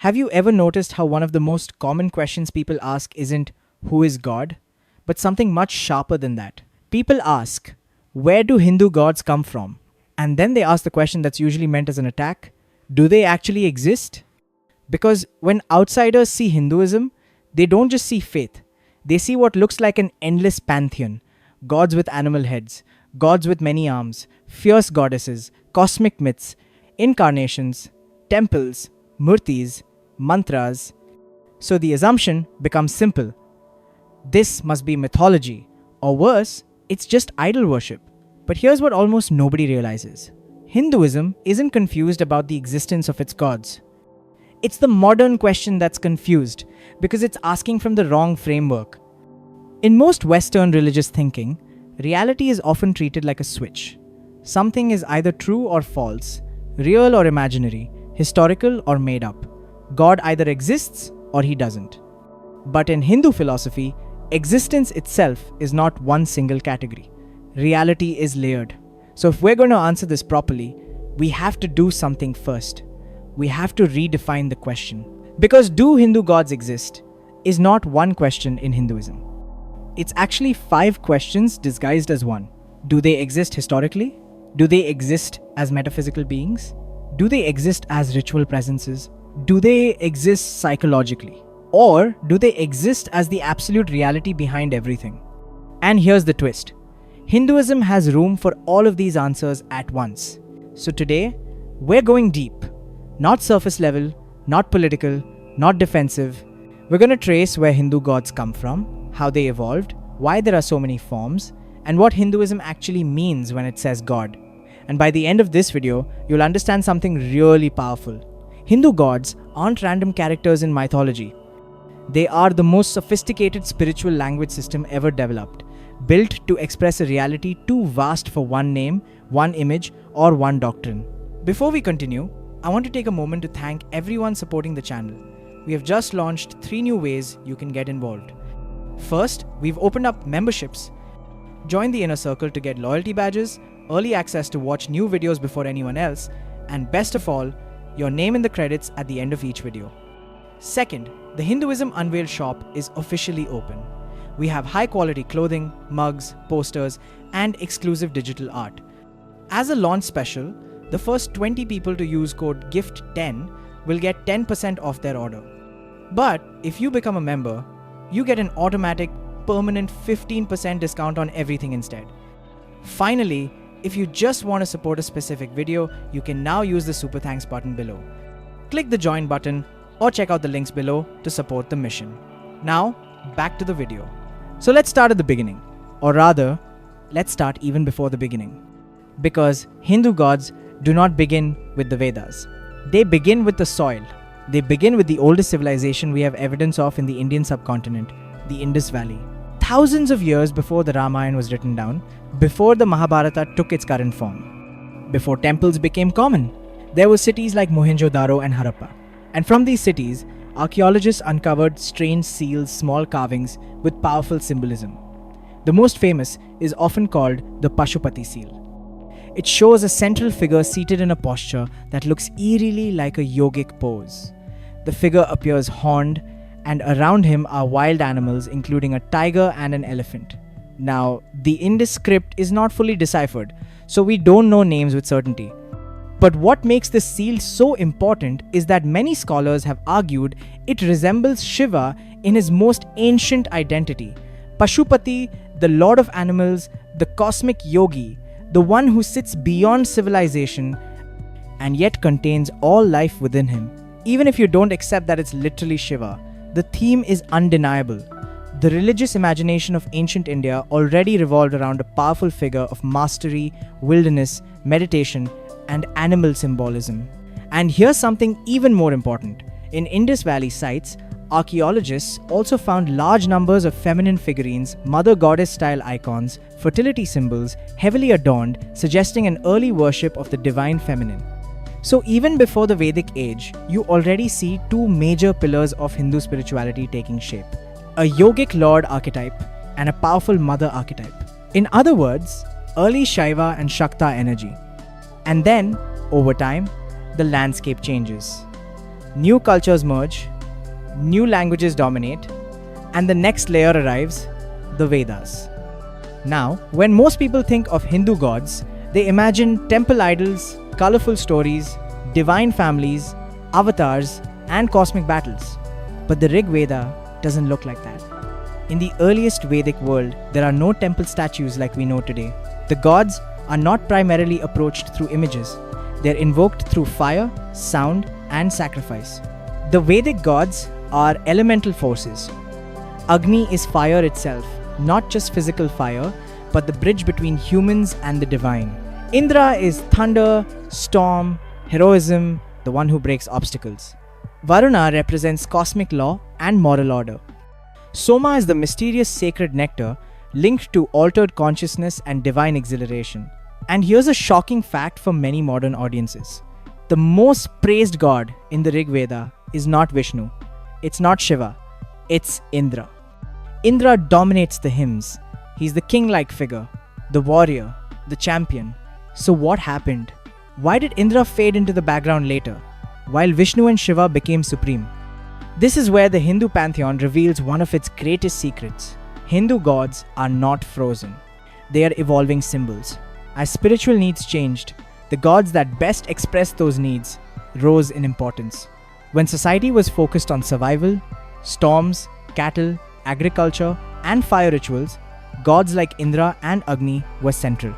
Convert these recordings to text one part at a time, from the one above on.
Have you ever noticed how one of the most common questions people ask isn't who is God, but something much sharper than that? People ask, where do Hindu gods come from? And then they ask the question that's usually meant as an attack, do they actually exist? Because when outsiders see Hinduism, they don't just see faith. They see what looks like an endless pantheon, gods with animal heads, gods with many arms, fierce goddesses, cosmic myths, incarnations, temples, murtis, mantras. So the assumption becomes simple. This must be mythology, or worse, it's just idol worship. But here's what almost nobody realizes. Hinduism isn't confused about the existence of its gods. It's the modern question that's confused because it's asking from the wrong framework. In most Western religious thinking, reality is often treated like a switch. Something is either true or false, real or imaginary, historical or made up. God either exists or he doesn't. But in Hindu philosophy, existence itself is not one single category. Reality is layered. So if we're going to answer this properly, we have to do something first. We have to redefine the question. Because do Hindu gods exist is not one question in Hinduism. It's actually 5 questions disguised as one. Do they exist historically? Do they exist as metaphysical beings? Do they exist as ritual presences? Do they exist psychologically? Or do they exist as the absolute reality behind everything? And here's the twist. Hinduism has room for all of these answers at once. So today, we're going deep. Not surface level, not political, not defensive. We're going to trace where Hindu gods come from, how they evolved, why there are so many forms, and what Hinduism actually means when it says God. And by the end of this video, you'll understand something really powerful. Hindu gods aren't random characters in mythology. They are the most sophisticated spiritual language system ever developed, built to express a reality too vast for one name, one image, or one doctrine. Before we continue, I want to take a moment to thank everyone supporting the channel. We have just launched 3 new ways you can get involved. First, we've opened up memberships. Join the inner circle to get loyalty badges, early access to watch new videos before anyone else, and best of all, your name in the credits at the end of each video. Second, the Hinduism Unveiled shop is officially open. We have high-quality clothing, mugs, posters, and exclusive digital art. As a launch special, the first 20 people to use code GIFT10 will get 10% off their order. But if you become a member, you get an automatic, permanent 15% discount on everything instead. Finally, if you just want to support a specific video, you can now use the Super Thanks button below. Click the Join button or check out the links below to support the mission. Now, back to the video. So let's start at the beginning. Or rather, let's start even before the beginning. Because Hindu gods do not begin with the Vedas. They begin with the soil. They begin with the oldest civilization we have evidence of in the Indian subcontinent, the Indus Valley. Thousands of years before the Ramayana was written down, before the Mahabharata took its current form, before temples became common, there were cities like Mohenjo-daro and Harappa. And from these cities, archaeologists uncovered strange seals, small carvings with powerful symbolism. The most famous is often called the Pashupati seal. It shows a central figure seated in a posture that looks eerily like a yogic pose. The figure appears horned, and around him are wild animals including a tiger and an elephant. Now, the Indus script is not fully deciphered, so we don't know names with certainty. But what makes this seal so important is that many scholars have argued it resembles Shiva in his most ancient identity. Pashupati, the lord of animals, the cosmic yogi, the one who sits beyond civilization and yet contains all life within him. Even if you don't accept that it's literally Shiva, the theme is undeniable. The religious imagination of ancient India already revolved around a powerful figure of mastery, wilderness, meditation, and animal symbolism. And here's something even more important. In Indus Valley sites, archaeologists also found large numbers of feminine figurines, mother goddess style icons, fertility symbols, heavily adorned, suggesting an early worship of the divine feminine. So even before the Vedic age, you already see 2 major pillars of Hindu spirituality taking shape: a yogic lord archetype and a powerful mother archetype. In other words, early Shiva and Shakta energy. And then, over time, the landscape changes. New cultures merge, new languages dominate, and the next layer arrives, the Vedas. Now, when most people think of Hindu gods, they imagine temple idols, colorful stories, divine families, avatars, and cosmic battles. But the Rig Veda doesn't look like that. In the earliest Vedic world, there are no temple statues like we know today. The gods are not primarily approached through images. They're invoked through fire, sound, and sacrifice. The Vedic gods are elemental forces. Agni is fire itself, not just physical fire, but the bridge between humans and the divine. Indra is thunder, storm, heroism, the one who breaks obstacles. Varuna represents cosmic law and moral order. Soma is the mysterious sacred nectar linked to altered consciousness and divine exhilaration. And here's a shocking fact for many modern audiences. The most praised god in the Rig Veda is not Vishnu. It's not Shiva. It's Indra. Indra dominates the hymns. He's the king-like figure, the warrior, the champion. So what happened? Why did Indra fade into the background later, while Vishnu and Shiva became supreme? This is where the Hindu pantheon reveals one of its greatest secrets. Hindu gods are not frozen. They are evolving symbols. As spiritual needs changed, the gods that best expressed those needs rose in importance. When society was focused on survival, storms, cattle, agriculture, and fire rituals, gods like Indra and Agni were central.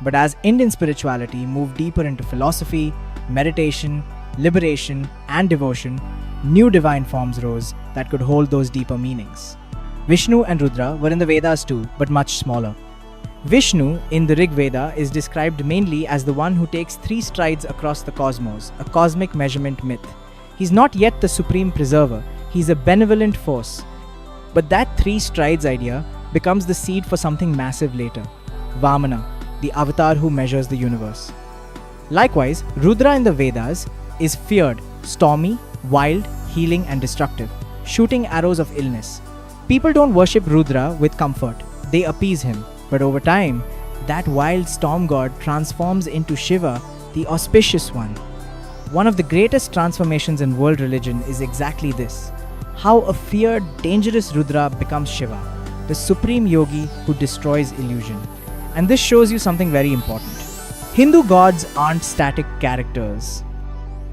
But as Indian spirituality moved deeper into philosophy, meditation, liberation, and devotion, new divine forms rose that could hold those deeper meanings. Vishnu and Rudra were in the Vedas too, but much smaller. Vishnu in the Rig Veda is described mainly as the one who takes 3 strides across the cosmos, a cosmic measurement myth. He's not yet the supreme preserver, he's a benevolent force. But that 3 strides idea becomes the seed for something massive later. Vamana, the avatar who measures the universe. Likewise, Rudra in the Vedas is feared, stormy, wild, healing, and destructive, shooting arrows of illness. People don't worship Rudra with comfort, they appease him. But over time, that wild storm god transforms into Shiva, the auspicious one. One of the greatest transformations in world religion is exactly this: how a feared, dangerous Rudra becomes Shiva, the supreme yogi who destroys illusion. And this shows you something very important. Hindu gods aren't static characters.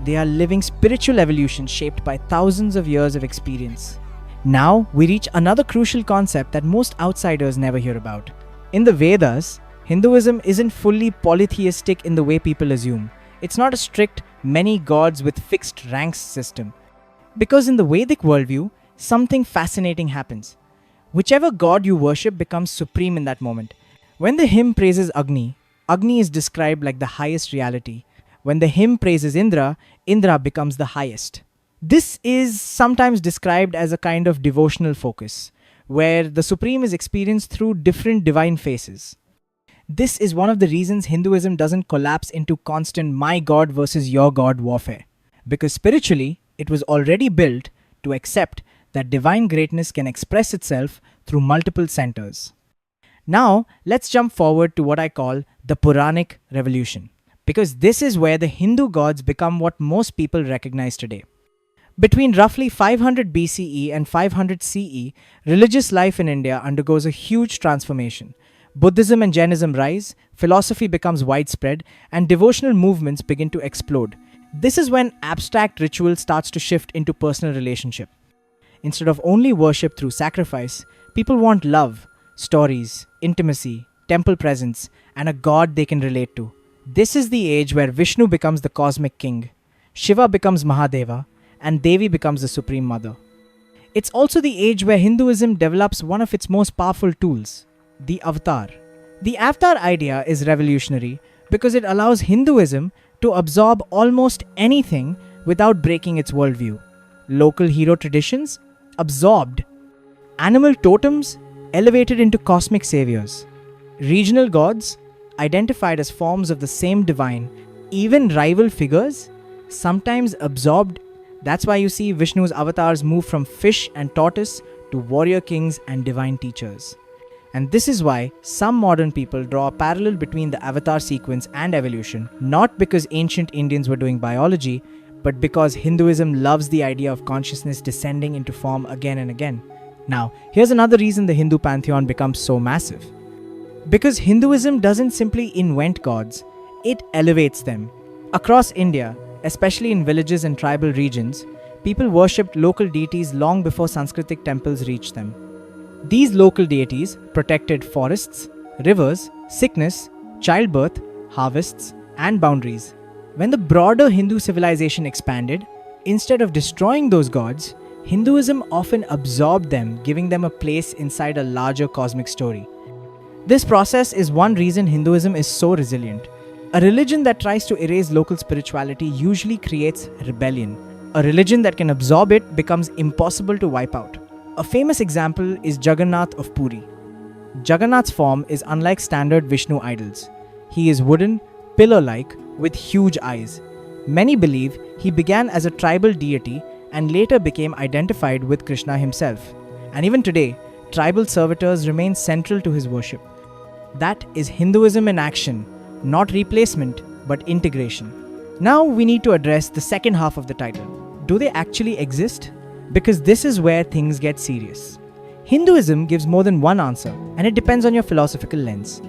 They are living spiritual evolutions shaped by thousands of years of experience. Now, we reach another crucial concept that most outsiders never hear about. In the Vedas, Hinduism isn't fully polytheistic in the way people assume. It's not a strict, many gods with fixed ranks system. Because in the Vedic worldview, something fascinating happens. Whichever god you worship becomes supreme in that moment. When the hymn praises Agni, Agni is described like the highest reality. When the hymn praises Indra, Indra becomes the highest. This is sometimes described as a kind of devotional focus, where the supreme is experienced through different divine faces. This is one of the reasons Hinduism doesn't collapse into constant my god versus your god warfare. Because spiritually, it was already built to accept that divine greatness can express itself through multiple centers. Now, let's jump forward to what I call the Puranic revolution. Because this is where the Hindu gods become what most people recognize today. Between roughly 500 BCE and 500 CE, religious life in India undergoes a huge transformation. Buddhism and Jainism rise, philosophy becomes widespread, and devotional movements begin to explode. This is when abstract ritual starts to shift into personal relationship. Instead of only worship through sacrifice, people want love, stories, intimacy, temple presence, and a god they can relate to. This is the age where Vishnu becomes the cosmic king, Shiva becomes Mahadeva, and Devi becomes the Supreme Mother. It's also the age where Hinduism develops one of its most powerful tools, the avatar. The avatar idea is revolutionary because it allows Hinduism to absorb almost anything without breaking its worldview. Local hero traditions absorbed. Animal totems elevated into cosmic saviors. Regional gods identified as forms of the same divine. Even rival figures sometimes absorbed. That's why you see Vishnu's avatars move from fish and tortoise to warrior kings and divine teachers. And this is why some modern people draw a parallel between the avatar sequence and evolution, not because ancient Indians were doing biology, but because Hinduism loves the idea of consciousness descending into form again and again. Now, here's another reason the Hindu pantheon becomes so massive. Because Hinduism doesn't simply invent gods, it elevates them. Across India, especially in villages and tribal regions, people worshipped local deities long before Sanskritic temples reached them. These local deities protected forests, rivers, sickness, childbirth, harvests, and boundaries. When the broader Hindu civilization expanded, instead of destroying those gods, Hinduism often absorbed them, giving them a place inside a larger cosmic story. This process is one reason Hinduism is so resilient. A religion that tries to erase local spirituality usually creates rebellion. A religion that can absorb it becomes impossible to wipe out. A famous example is Jagannath of Puri. Jagannath's form is unlike standard Vishnu idols. He is wooden, pillar-like, with huge eyes. Many believe he began as a tribal deity and later became identified with Krishna himself. And even today, tribal servitors remain central to his worship. That is Hinduism in action, not replacement, but integration. Now we need to address the second half of the title. Do they actually exist? Because this is where things get serious. Hinduism gives more than one answer, and it depends on your philosophical lens.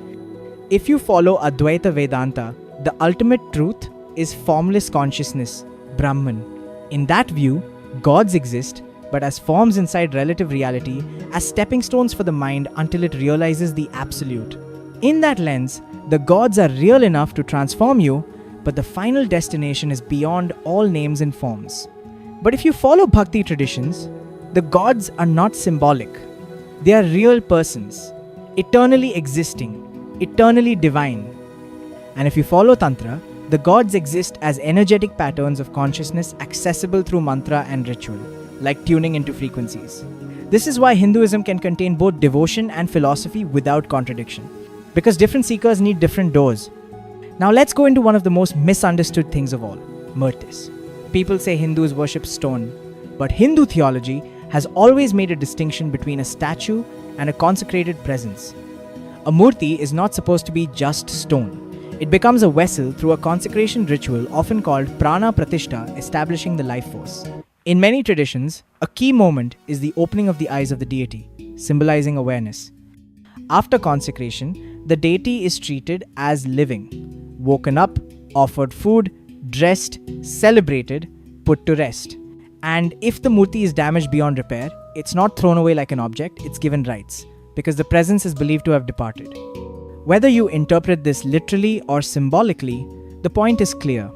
If you follow Advaita Vedanta, the ultimate truth is formless consciousness, Brahman. In that view, gods exist, but as forms inside relative reality, as stepping stones for the mind until it realizes the absolute. In that lens, the gods are real enough to transform you, but the final destination is beyond all names and forms. But if you follow Bhakti traditions, the gods are not symbolic. They are real persons, eternally existing, eternally divine. And if you follow Tantra, the gods exist as energetic patterns of consciousness accessible through mantra and ritual, like tuning into frequencies. This is why Hinduism can contain both devotion and philosophy without contradiction, because different seekers need different doors. Now let's go into one of the most misunderstood things of all, murtis. People say Hindus worship stone, but Hindu theology has always made a distinction between a statue and a consecrated presence. A murti is not supposed to be just stone. It becomes a vessel through a consecration ritual often called Prāṇa Pratiṣṭhā, establishing the life force. In many traditions, a key moment is the opening of the eyes of the deity, symbolizing awareness. After consecration, the deity is treated as living, woken up, offered food, dressed, celebrated, put to rest. And if the murti is damaged beyond repair, it's not thrown away like an object, it's given rights, because the presence is believed to have departed. Whether you interpret this literally or symbolically, the point is clear.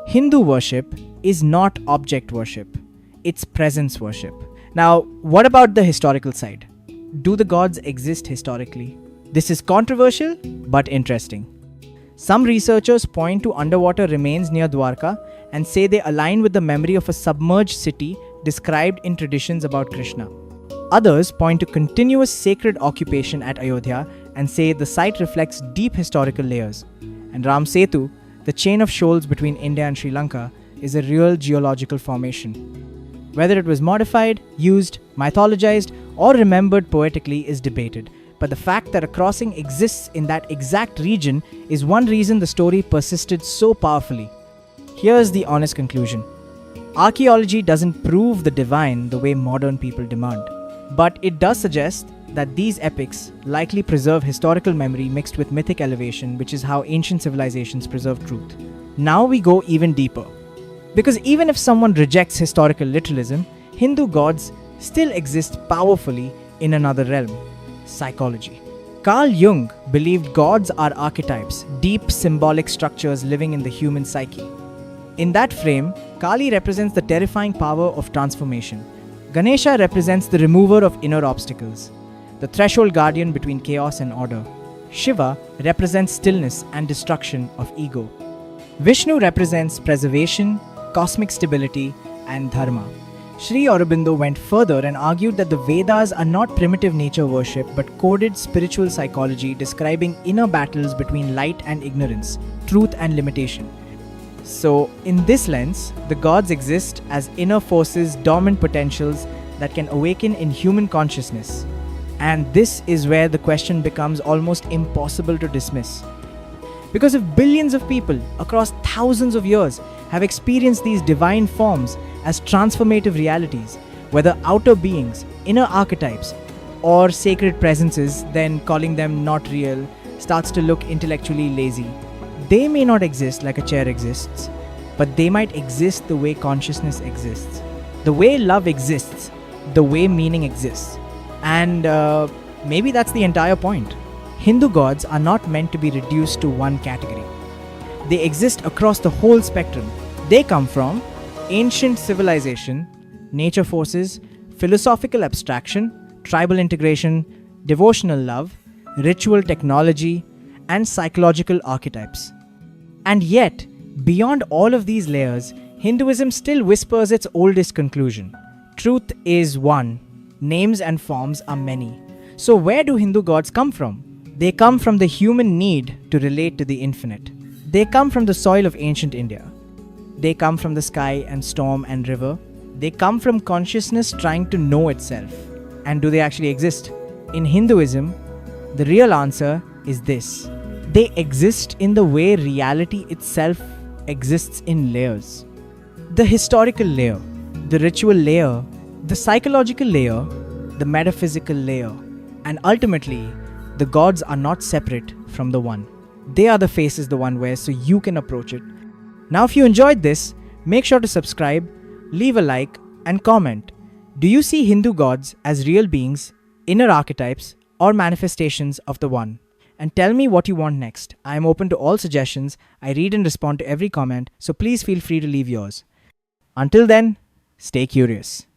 Hindu worship is not object worship, it's presence worship. Now, what about the historical side? Do the gods exist historically? This is controversial, but interesting. Some researchers point to underwater remains near Dvārakā and say they align with the memory of a submerged city described in traditions about Krishna. Others point to continuous sacred occupation at Ayodhya and say the site reflects deep historical layers. And Setu, the chain of shoals between India and Sri Lanka, is a real geological formation. Whether it was modified, used, mythologized, or remembered poetically is debated. But the fact that a crossing exists in that exact region is one reason the story persisted so powerfully. Here's the honest conclusion. Archaeology doesn't prove the divine the way modern people demand. But it does suggest that these epics likely preserve historical memory mixed with mythic elevation, which is how ancient civilizations preserve truth. Now we go even deeper. Because even if someone rejects historical literalism, Hindu gods still exist powerfully in another realm, psychology. Carl Jung believed gods are archetypes, deep symbolic structures living in the human psyche. In that frame, Kali represents the terrifying power of transformation. Ganesha represents the remover of inner obstacles, the threshold guardian between chaos and order. Shiva represents stillness and destruction of ego. Vishnu represents preservation, cosmic stability, and dharma. Sri Aurobindo went further and argued that the Vedas are not primitive nature worship but coded spiritual psychology describing inner battles between light and ignorance, truth and limitation. So, in this lens, the gods exist as inner forces, dormant potentials that can awaken in human consciousness. And this is where the question becomes almost impossible to dismiss. Because if billions of people across thousands of years have experienced these divine forms as transformative realities, whether outer beings, inner archetypes, or sacred presences, then calling them not real starts to look intellectually lazy. They may not exist like a chair exists, but they might exist the way consciousness exists, the way love exists, the way meaning exists. And maybe that's the entire point. Hindu gods are not meant to be reduced to one category. They exist across the whole spectrum. They come from ancient civilization, nature forces, philosophical abstraction, tribal integration, devotional love, ritual technology, and psychological archetypes. And yet, beyond all of these layers, Hinduism still whispers its oldest conclusion. Truth is one. Names and forms are many. So where do Hindu gods come from? They come from the human need to relate to the infinite. They come from the soil of ancient India. They come from the sky and storm and river. They come from consciousness trying to know itself. And do they actually exist? In Hinduism, the real answer is this. They exist in the way reality itself exists in layers. The historical layer, the ritual layer, the psychological layer, the metaphysical layer, and ultimately, the gods are not separate from the one. They are the faces the one wears so you can approach it. Now if you enjoyed this, make sure to subscribe, leave a like, and comment. Do you see Hindu gods as real beings, inner archetypes, or manifestations of the one? And tell me what you want next. I am open to all suggestions. I read and respond to every comment, so please feel free to leave yours. Until then, stay curious.